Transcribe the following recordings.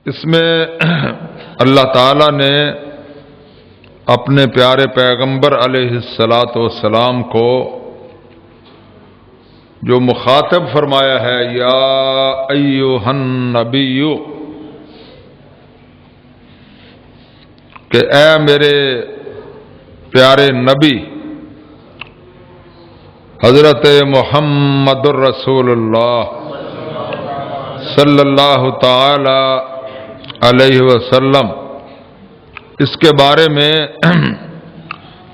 اس میں اللہ تعالیٰ نے اپنے پیارے پیغمبر علیہ الصلاۃ والسلام کو جو مخاطب فرمایا ہے، یا ایھا النبی، کہ اے میرے پیارے نبی حضرت محمد الرسول اللہ صلی اللہ تعالی علیہ وسلم، اس کے بارے میں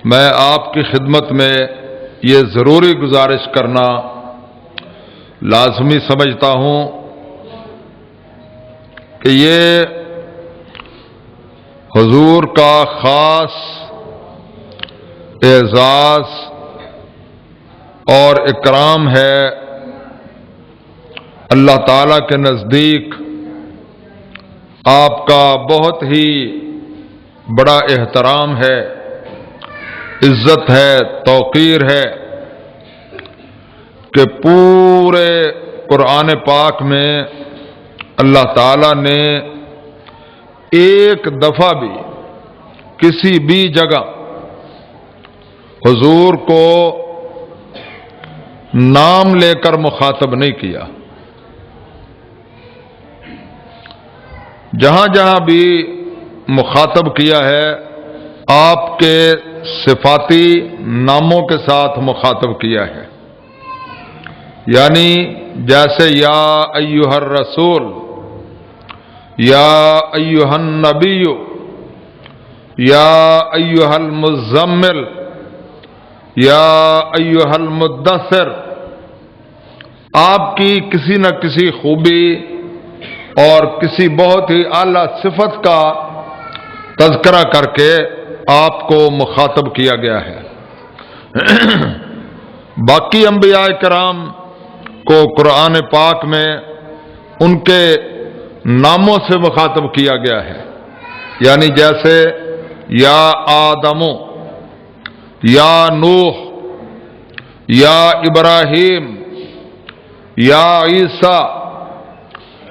میں آپ کی خدمت میں یہ ضروری گزارش کرنا لازمی سمجھتا ہوں کہ یہ حضور کا خاص اعزاز اور اکرام ہے، اللہ تعالیٰ کے نزدیک آپ کا بہت ہی بڑا احترام ہے، عزت ہے، توقیر ہے کہ پورے قرآن پاک میں اللہ تعالیٰ نے ایک دفعہ بھی کسی بھی جگہ حضور کو نام لے کر مخاطب نہیں کیا۔ جہاں جہاں بھی مخاطب کیا ہے، آپ کے صفاتی ناموں کے ساتھ مخاطب کیا ہے، یعنی جیسے یا ایھا الرسول، یا ایھا النبی، یا ایھا المزمل، یا ایھا المدثر، آپ کی کسی نہ کسی خوبی اور کسی بہت ہی اعلیٰ صفت کا تذکرہ کر کے آپ کو مخاطب کیا گیا ہے۔ باقی انبیاء کرام کو قرآن پاک میں ان کے ناموں سے مخاطب کیا گیا ہے، یعنی جیسے یا آدم، یا نوح، یا ابراہیم، یا عیسیٰ،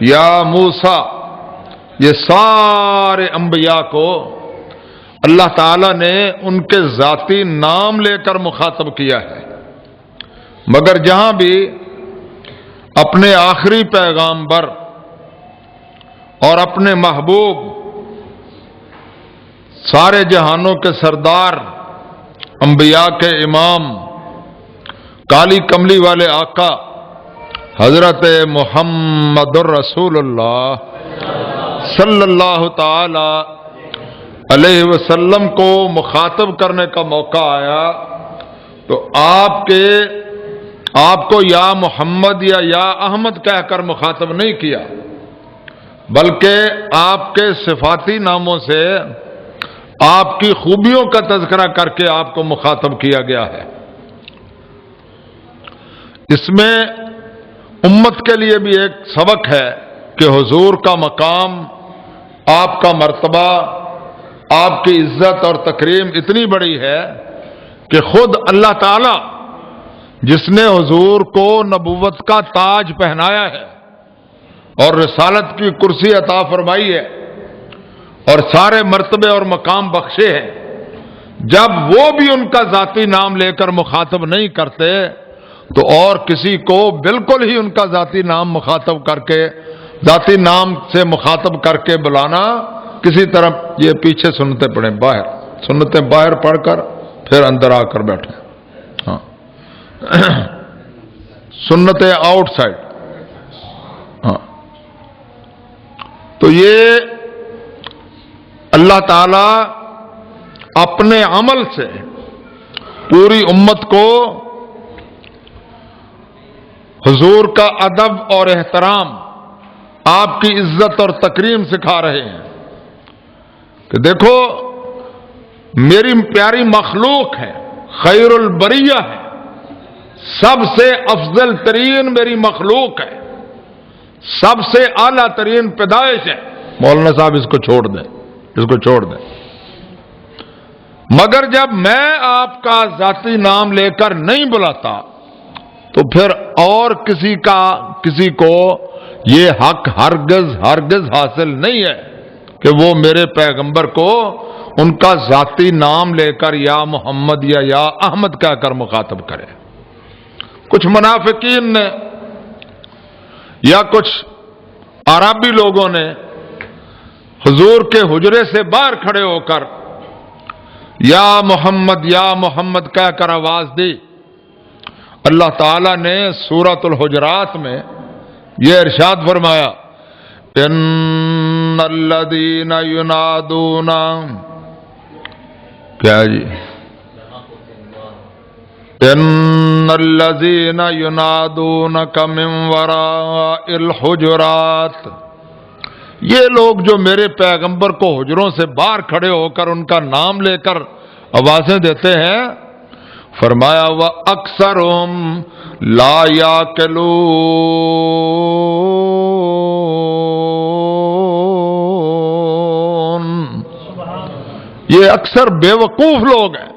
یا موسیٰ، یہ سارے انبیاء کو اللہ تعالیٰ نے ان کے ذاتی نام لے کر مخاطب کیا ہے، مگر جہاں بھی اپنے آخری پیغامبر اور اپنے محبوب، سارے جہانوں کے سردار، انبیاء کے امام، کالی کملی والے آقا حضرت محمد الرسول اللہ صلی اللہ تعالی علیہ وسلم کو مخاطب کرنے کا موقع آیا تو آپ کو یا محمد یا احمد کہہ کر مخاطب نہیں کیا، بلکہ آپ کے صفاتی ناموں سے آپ کی خوبیوں کا تذکرہ کر کے آپ کو مخاطب کیا گیا ہے۔ اس میں امت کے لیے بھی ایک سبق ہے کہ حضور کا مقام، آپ کا مرتبہ، آپ کی عزت اور تکریم اتنی بڑی ہے کہ خود اللہ تعالی جس نے حضور کو نبوت کا تاج پہنایا ہے اور رسالت کی کرسی عطا فرمائی ہے اور سارے مرتبے اور مقام بخشے ہیں، جب وہ بھی ان کا ذاتی نام لے کر مخاطب نہیں کرتے تو اور کسی کو بالکل ہی ان کا ذاتی نام مخاطب کر کے، ذاتی نام سے مخاطب کر کے بلانا، کسی طرح یہ پیچھے سنتیں پڑھیں، باہر سنتیں باہر پڑھ کر پھر اندر آ کر بیٹھیں، ہاں سنتیں آؤٹ سائڈ، ہاں۔ تو یہ اللہ تعالی اپنے عمل سے پوری امت کو حضور کا ادب اور احترام، آپ کی عزت اور تکریم سکھا رہے ہیں کہ دیکھو میری پیاری مخلوق ہے، خیر البریہ ہے، سب سے افضل ترین میری مخلوق ہے، سب سے اعلیٰ ترین پیدائش ہے۔ مولانا صاحب اس کو چھوڑ دیں، اس کو چھوڑ دیں، مگر جب میں آپ کا ذاتی نام لے کر نہیں بلاتا تو پھر اور کسی کو یہ حق ہرگز حاصل نہیں ہے کہ وہ میرے پیغمبر کو ان کا ذاتی نام لے کر یا محمد یا احمد کہہ کر مخاطب کرے۔ کچھ منافقین نے یا کچھ عربی لوگوں نے حضور کے حجرے سے باہر کھڑے ہو کر یا محمد کہہ کر آواز دی۔ اللہ تعالی نے سورۃ الحجرات میں یہ ارشاد فرمایا، ان الذین ینادون، کیا جی، ان الذین ینادونک من وراء الحجرات، یہ لوگ جو میرے پیغمبر کو حجروں سے باہر کھڑے ہو کر ان کا نام لے کر آوازیں دیتے ہیں، فرمایا وَأَكْثَرُهُمْ لَا يَعْقِلُونَ، یہ اکثر بے وقوف لوگ ہیں،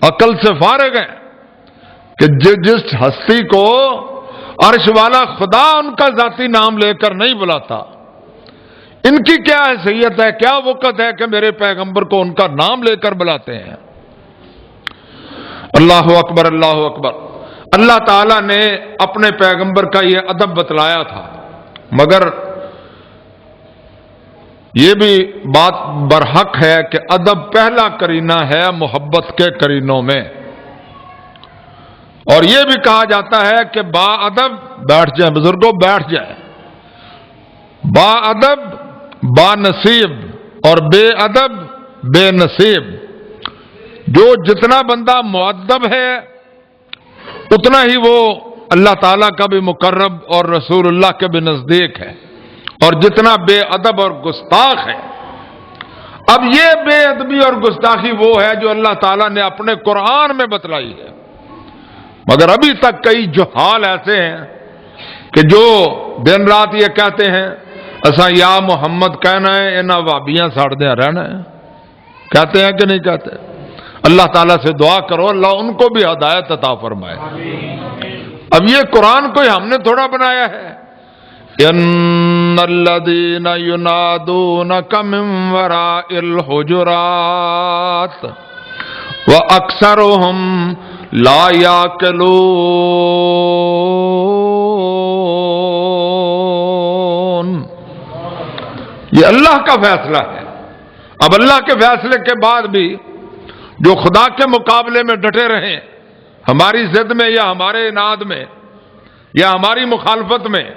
عقل سے فارغ ہیں، کہ جس ہستی کو عرش والا خدا ان کا ذاتی نام لے کر نہیں بلاتا، ان کی کیا حیثیت ہے، کیا وقت ہے کہ میرے پیغمبر کو ان کا نام لے کر بلاتے ہیں۔ اللہ اکبر، اللہ اکبر۔ اللہ تعالیٰ نے اپنے پیغمبر کا یہ ادب بتلایا تھا، مگر یہ بھی بات برحق ہے کہ ادب پہلا کرینہ ہے محبت کے کرینوں میں، اور یہ بھی کہا جاتا ہے کہ با ادب بیٹھ جائیں، بزرگوں بیٹھ جائیں، با ادب با نصیب اور بے ادب بے نصیب۔ جو جتنا بندہ مؤدب ہے اتنا ہی وہ اللہ تعالیٰ کا بھی مقرب اور رسول اللہ کے بھی نزدیک ہے، اور جتنا بے ادب اور گستاخ ہے۔ اب یہ بے ادبی اور گستاخی وہ ہے جو اللہ تعالیٰ نے اپنے قرآن میں بتلائی ہے، مگر ابھی تک کئی جہال ایسے ہیں کہ جو دن رات یہ کہتے ہیں اسا یا محمد کہنا ہے، انہاں وابیاں ساڑ دیا رہنا ہے، کہتے ہیں کہ نہیں کہتے؟ اللہ تعالیٰ سے دعا کرو اللہ ان کو بھی ہدایت عطا فرمائے۔ اب یہ قرآن کوئی ہم نے تھوڑا بنایا ہے۔ ان الذین ینادونک من وراء الحجرات واکثرهم لا یعقلون، یہ اللہ کا فیصلہ ہے۔ اب اللہ کے فیصلے کے بعد بھی جو خدا کے مقابلے میں ڈٹے رہیں ہماری ضد میں یا ہمارے اناد میں یا ہماری مخالفت میں،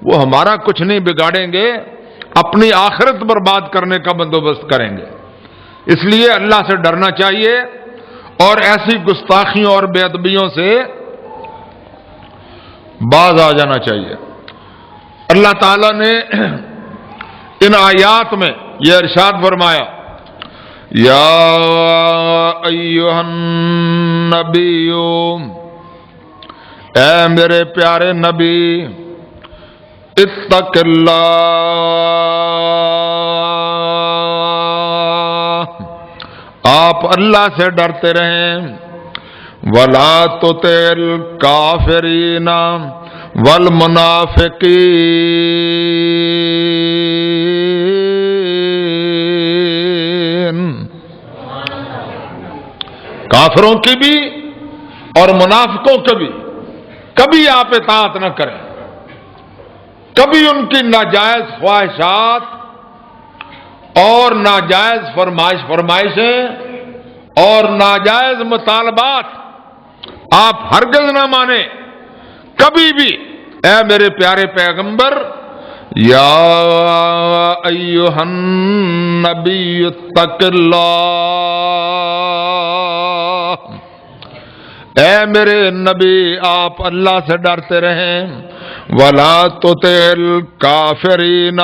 وہ ہمارا کچھ نہیں بگاڑیں گے، اپنی آخرت برباد کرنے کا بندوبست کریں گے۔ اس لیے اللہ سے ڈرنا چاہیے اور ایسی گستاخیوں اور بے ادبیوں سے باز آ جانا چاہیے۔ اللہ تعالیٰ نے ان آیات میں یہ ارشاد فرمایا، یا ایھا النبی، اے میرے پیارے نبی، اتق اللہ، آپ اللہ سے ڈرتے رہیں، ولا تطع الکافرین والمنافقین، کافروں کی بھی اور منافقوں کی بھی کبھی آپ اطاعت نہ کریں، کبھی ان کی ناجائز خواہشات اور ناجائز فرمائشیں اور ناجائز مطالبات آپ ہرگز نہ مانیں، کبھی بھی۔ اے میرے پیارے پیغمبر، یا ایھا النبی اتق اللہ، اے میرے نبی آپ اللہ سے ڈرتے رہیں، ولا تطع الکافرین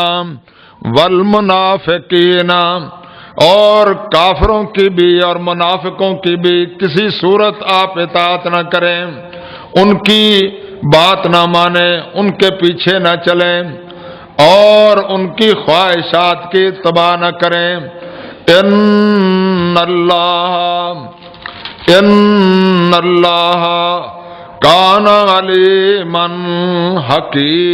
والمنافقین، اور کافروں کی بھی اور منافقوں کی بھی کسی صورت آپ اطاعت نہ کریں، ان کی بات نہ مانیں، ان کے پیچھے نہ چلیں اور ان کی خواہشات کی اتباع نہ کریں۔ ان اللہ کان علیما حکیما۔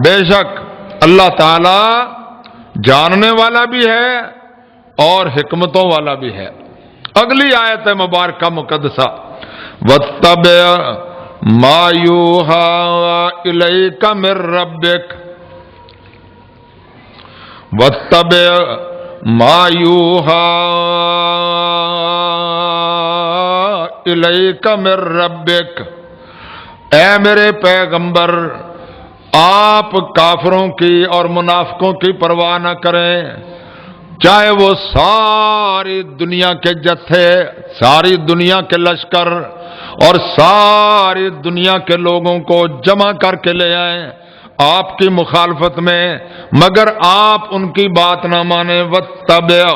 بے شک اللہ تعالی جاننے والا بھی ہے اور حکمتوں والا بھی ہے۔ اگلی آیت مبارکہ مقدسہ وَاتَّبِعْ مَا يُوحَىٰ إِلَيْكَ مِن رَّبِّكَ وَاتَّبِعْ مَا يُوحَىٰ إِلَيْكَ مِن رَّبِّكَ۔ اے میرے پیغمبر، آپ کافروں کی اور منافقوں کی پرواہ نہ کریں، چاہے وہ ساری دنیا کے جتھے، ساری دنیا کے لشکر اور ساری دنیا کے لوگوں کو جمع کر کے لے آئیں آپ کی مخالفت میں، مگر آپ ان کی بات نہ مانیں۔ وَاتَّبِعْ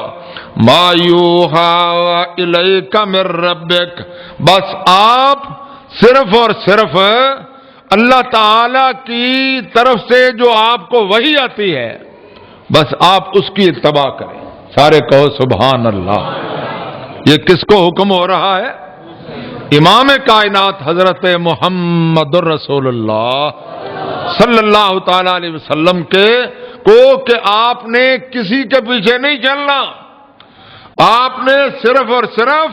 مَا يُوحَىٰ إِلَيْكَ مِن رَّبِّكَ، بس آپ صرف اور صرف اللہ تعالی کی طرف سے جو آپ کو وحی آتی ہے، بس آپ اس کی اتباع کریں۔ سارے کہو سبحان اللہ۔ یہ کس کو حکم ہو رہا ہے؟ امام کائنات حضرت محمد الرسول اللہ صلی اللہ تعالی علیہ وسلم کے کو کہ آپ نے کسی کے پیچھے نہیں چلنا، آپ نے صرف اور صرف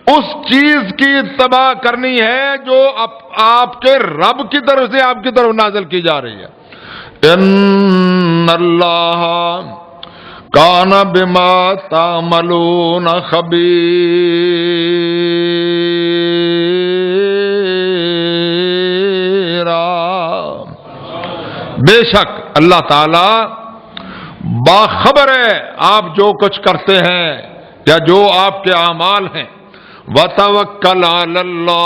اس چیز کی اتباع کرنی ہے جو آپ کے رب کی طرف سے آپ کی طرف نازل کی جا رہی ہے۔ ان اللہ کان بما تعملون خبیرا۔ بے شک اللہ تعالی باخبر ہے آپ جو کچھ کرتے ہیں یا جو آپ کے اعمال ہیں۔ وَتَوَكَّلْ عَلَى اللَّهِ،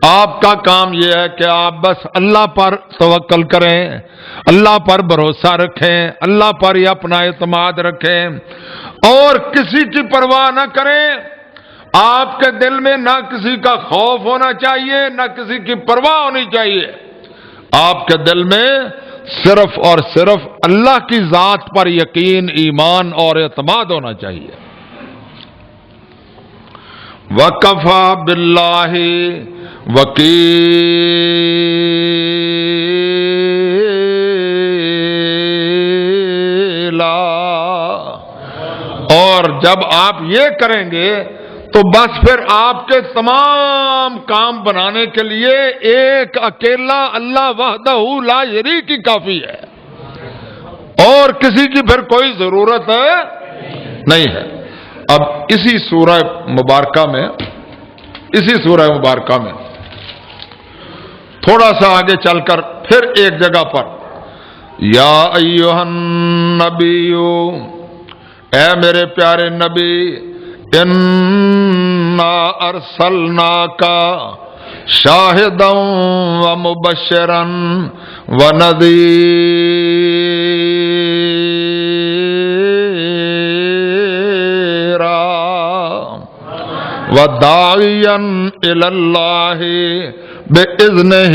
آپ کا کام یہ ہے کہ آپ بس اللہ پر توکل کریں، اللہ پر بھروسہ رکھیں، اللہ پر ہی اپنا اعتماد رکھیں اور کسی کی پرواہ نہ کریں۔ آپ کے دل میں نہ کسی کا خوف ہونا چاہیے نہ کسی کی پرواہ ہونی چاہیے، آپ کے دل میں صرف اور صرف اللہ کی ذات پر یقین، ایمان اور اعتماد ہونا چاہیے۔ وَكَفَى بِاللَّهِ وَكِيلًا، اور جب آپ یہ کریں گے تو بس پھر آپ کے تمام کام بنانے کے لیے ایک اکیلا اللہ وحدہ لا شریک ہی کافی ہے، اور کسی کی پھر کوئی ضرورت نہیں ہے۔ اب اسی سورہ مبارکہ میں تھوڑا سا آگے چل کر پھر ایک جگہ پر یا ایھا النبی، اے میرے پیارے نبی، انا ارسلناک شاہدا ومبشرا ونذیرا وداعیا الی اللہ بِإِذْنِهِ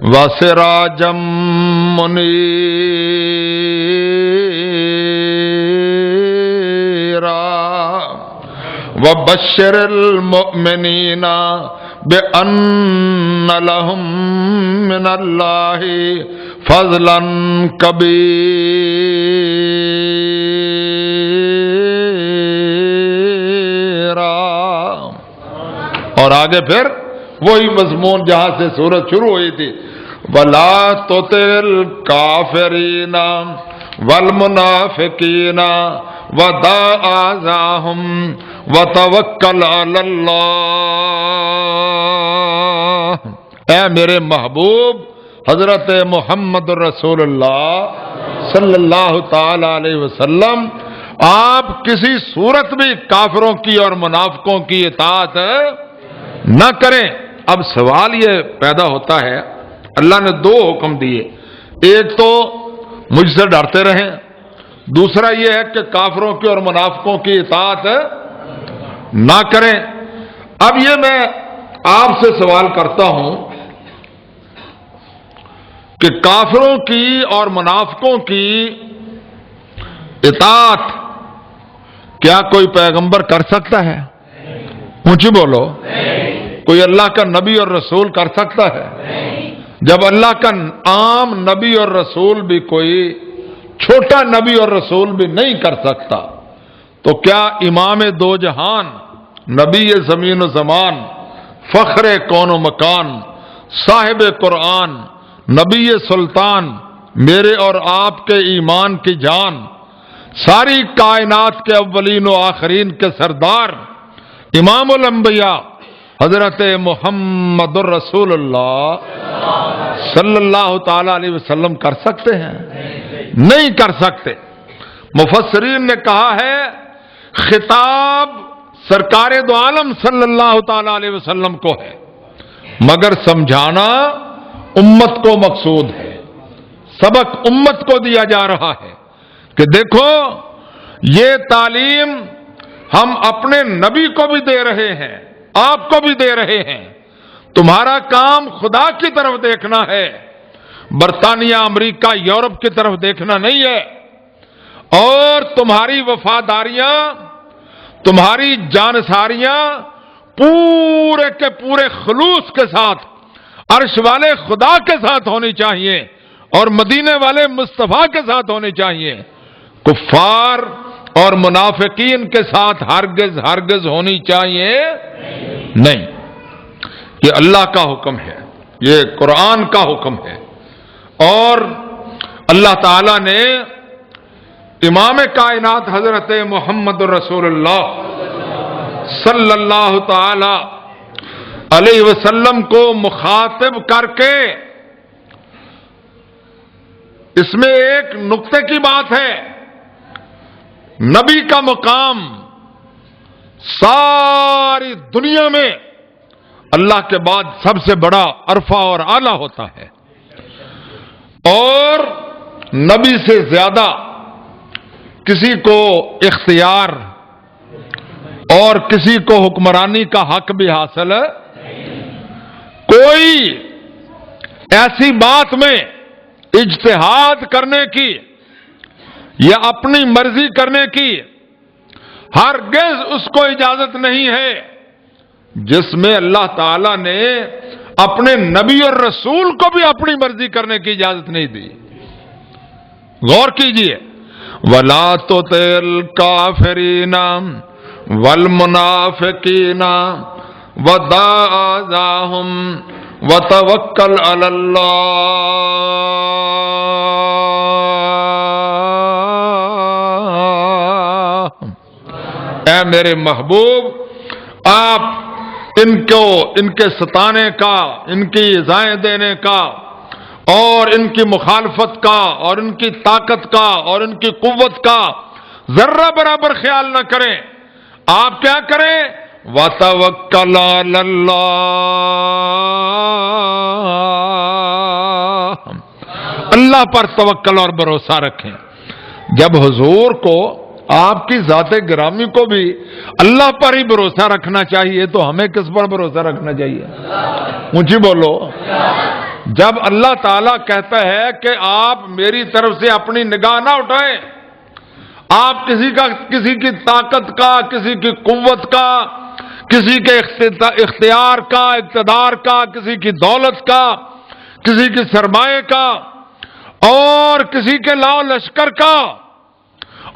وَسِرَاجًا مُنِيرًا وَبَشِّرِ الْمُؤْمِنِينَ بِأَنَّ لَهُم مِّنَ اللَّهِ فَضْلًا كَبِيرًا۔ اور آگے پھر وہی مضمون جہاں سے سورت شروع ہوئی تھی، وَلَا تُطِعِ الْكَافِرِينَ وَالْمُنَافِقِينَ وَدَعْ أَذَاهُمْ وَتَوَكَّلْ عَلَى اللَّهِ۔ اے میرے محبوب حضرت محمد رسول اللہ صلی اللہ تعالی علیہ وسلم، آپ کسی صورت بھی کافروں کی اور منافقوں کی اطاعت نہ کریں۔ اب سوال یہ پیدا ہوتا ہے، اللہ نے دو حکم دیے، ایک تو مجھ سے ڈرتے رہیں، دوسرا یہ ہے کہ کافروں کی اور منافقوں کی اطاعت نہ کریں۔ اب یہ میں آپ سے سوال کرتا ہوں کہ کافروں کی اور منافقوں کی اطاعت کیا کوئی پیغمبر کر سکتا ہے؟ اونچی بولو. کوئی اللہ کا نبی اور رسول کر سکتا ہے؟ جب اللہ کا عام نبی اور رسول بھی کوئی چھوٹا نبی اور رسول بھی نہیں کر سکتا تو کیا امام دو جہان، نبی زمین و زمان، فخر کون و مکان، صاحب قرآن، نبی سلطان، میرے اور آپ کے ایمان کی جان، ساری کائنات کے اولین و آخرین کے سردار، امام الانبیاء حضرت محمد الرسول اللہ صلی اللہ تعالی علیہ وسلم کر سکتے ہیں؟ نہیں کر سکتے. مفسرین نے کہا ہے خطاب سرکار دو عالم صلی اللہ تعالی علیہ وسلم کو ہے، مگر سمجھانا امت کو مقصود ہے. سبق امت کو دیا جا رہا ہے کہ دیکھو یہ تعلیم ہم اپنے نبی کو بھی دے رہے ہیں، آپ کو بھی دے رہے ہیں. تمہارا کام خدا کی طرف دیکھنا ہے، برطانیہ، امریکہ، یورپ کی طرف دیکھنا نہیں ہے. اور تمہاری وفاداریاں، تمہاری جانساریاں پورے کے پورے خلوص کے ساتھ عرش والے خدا کے ساتھ ہونی چاہیے اور مدینے والے مصطفیٰ کے ساتھ ہونی چاہیے. کفار اور منافقین کے ساتھ ہرگز ہرگز ہونی چاہیے نہیں. یہ اللہ کا حکم ہے، یہ قرآن کا حکم ہے. اور اللہ تعالی نے امام کائنات حضرت محمد رسول اللہ صلی اللہ تعالی علیہ وسلم کو مخاطب کر کے اس میں ایک نقطے کی بات ہے. نبی کا مقام ساری دنیا میں اللہ کے بعد سب سے بڑا عرفہ اور اعلیٰ ہوتا ہے، اور نبی سے زیادہ کسی کو اختیار اور کسی کو حکمرانی کا حق بھی حاصل ہے. کوئی ایسی بات میں اجتہاد کرنے کی یا اپنی مرضی کرنے کی ہرگز اس کو اجازت نہیں ہے جس میں اللہ تعالی نے اپنے نبی اور رسول کو بھی اپنی مرضی کرنے کی اجازت نہیں دی. غور کیجئے. وَلَا تُطِعِ الْكَافِرِينَ وَالْمُنَافِقِينَ وَدَعْ أَذَاهُمْ وَتَوَكَّلْ عَلَى اللَّهِ. اے میرے محبوب، آپ ان کے ستانے کا، ان کی ایذائیں دینے کا اور ان کی مخالفت کا اور ان کی طاقت کا اور ان کی قوت کا ذرہ برابر خیال نہ کریں. آپ کیا کریں؟ وَتَوَكَّلْ عَلَى اللَّهِ، اللہ پر توکل اور بھروسہ رکھیں. جب حضور کو، آپ کی ذات گرامی کو بھی اللہ پر ہی بھروسہ رکھنا چاہیے تو ہمیں کس پر بھروسہ رکھنا چاہیے؟ اونچی بولو. جب اللہ تعالیٰ کہتا ہے کہ آپ میری طرف سے اپنی نگاہ نہ اٹھائیں، آپ کسی کی طاقت کا، کسی کی قوت کا، کسی کے اختیار کا، اقتدار کا، کسی کی دولت کا، کسی کی سرمایہ کا اور کسی کے لاؤ لشکر کا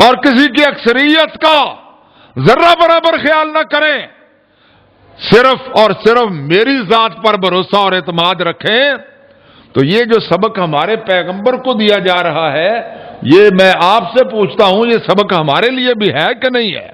اور کسی کی اکثریت کا ذرہ برابر خیال نہ کریں، صرف اور صرف میری ذات پر بھروسہ اور اعتماد رکھیں. تو یہ جو سبق ہمارے پیغمبر کو دیا جا رہا ہے، یہ میں آپ سے پوچھتا ہوں، یہ سبق ہمارے لیے بھی ہے کہ نہیں ہے؟